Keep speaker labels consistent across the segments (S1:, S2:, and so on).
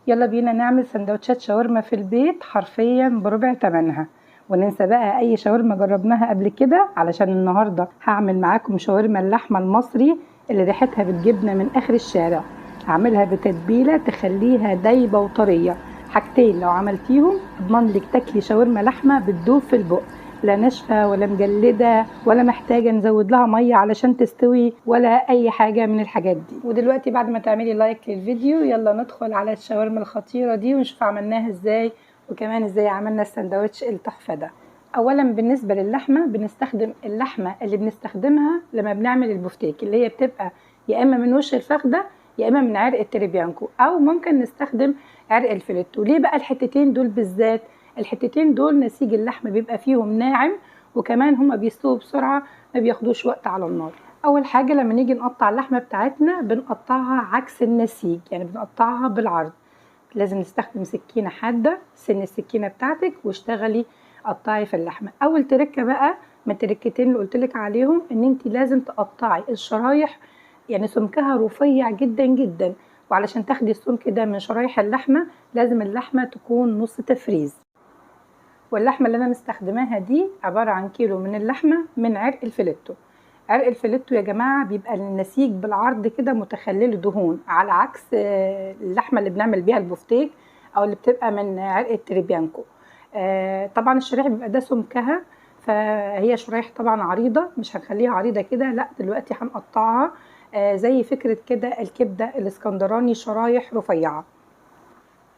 S1: يلا بينا نعمل سندوتشات شاورما في البيت حرفيا بربع تمنها، وننسى بقى اي شاورما جربناها قبل كده، علشان النهارده هعمل معاكم شاورما اللحمه المصري اللي ريحتها بتجيبنا من اخر الشارع. هعملها بتتبيله تخليها دايبه وطريه، حاجتين لو عملتيهم اضمن لك تاكلي شاورما لحمه بتدوب في البق، لا ناشفه ولا مجلده ولا محتاجه نزود لها ميه علشان تستوي ولا اي حاجه من الحاجات دي. ودلوقتي بعد ما تعملي لايك للفيديو يلا ندخل على الشاورما الخطيره دي ونشوف عملناها ازاي، وكمان ازاي عملنا السندوتش التحفه ده. اولا بالنسبه للحمه بنستخدم اللحمه اللي بنستخدمها لما بنعمل البفتيك، اللي هي بتبقى يا اما من وش الفخده يا اما من عرق التريبيانكو، او ممكن نستخدم عرق الفيليتو. ليه بقى الحتتين دول بالذات؟ الحتتين دول نسيج اللحم بيبقى فيهم ناعم، وكمان هما بيستووا بسرعه، ما بياخدوش وقت على النار. اول حاجه لما نيجي نقطع اللحمه بتاعتنا بنقطعها عكس النسيج، يعني بنقطعها بالعرض. لازم نستخدم سكينه حاده، سن السكينه بتاعتك واشتغلي قطعي في اللحمه. اول تركه بقى من التركتين اللي قلتلك عليهم ان انت لازم تقطعي الشرايح، يعني سمكها رفيع جدا جدا، وعلشان تاخدي السمك ده من شرايح اللحمه لازم اللحمه تكون نص تفريز. واللحمه اللي انا مستخدماها دي عباره عن كيلو من اللحمه من عرق الفيليتو. عرق الفيليتو يا جماعه بيبقى النسيج بالعرض كده متخلل دهون، على عكس اللحمه اللي بنعمل بيها البفتيك او اللي بتبقى من عرق التريبيانكو. طبعا الشرايح بيبقى ده سمكها، فهي شرايح طبعا عريضه، مش هنخليها عريضه كده، لا دلوقتي هنقطعها زي فكره كده الكبده الاسكندراني، شرايح رفيعه.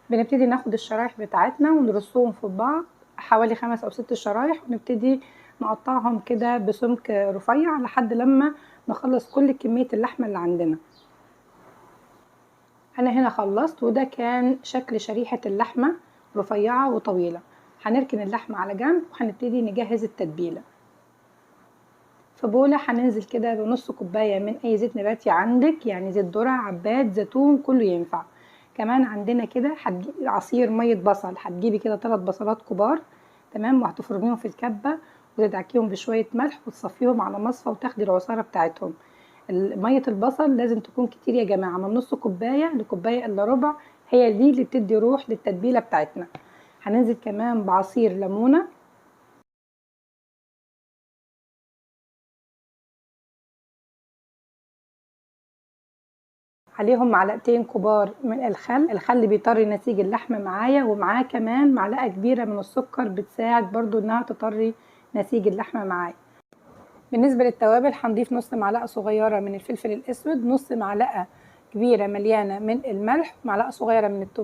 S1: بنبتدي ناخد الشرايح بتاعتنا ونرصهم في بعض حوالي 5 أو 6 شرايح، ونبتدي نقطعهم كده بسمك رفيع لحد لما نخلص كل كمية اللحمة اللي عندنا. أنا هنا خلصت، وده كان شكل شريحة اللحمة، رفيعة وطويلة. هنركن اللحمة على جنب وهنبتدي نجهز التتبيلة. في بولة هننزل كده بنص كوباية من أي زيت نباتي عندك، يعني زيت ذرة، عباد، زيتون، كله ينفع. كمان عندنا كده عصير مية بصل، هتجيبي كده 3 بصلات كبار، تمام، وهتفرميهم في الكبة وتدعكيهم بشوية ملح وتصفيهم على مصفى وتاخدي العصارة بتاعتهم. مية البصل لازم تكون كتير يا جماعة، من نص كوباية لكوباية إلا ربع، هي دي اللي بتدي روح للتتبيلة بتاعتنا. هننزل كمان بعصير ليمونة، عليهم معلقتين كبار من الخل بيطري نسيج اللحم معايا، ومعاه كمان معلقة كبيرة من السكر بتساعد برضو انها تطري نسيج اللحمة معايا. بالنسبة للتوابل هنضيف نص معلقة صغيرة من الفلفل الاسود، نص معلقة كبيرة مليانة من الملح، معلقة صغيرة من الثوم.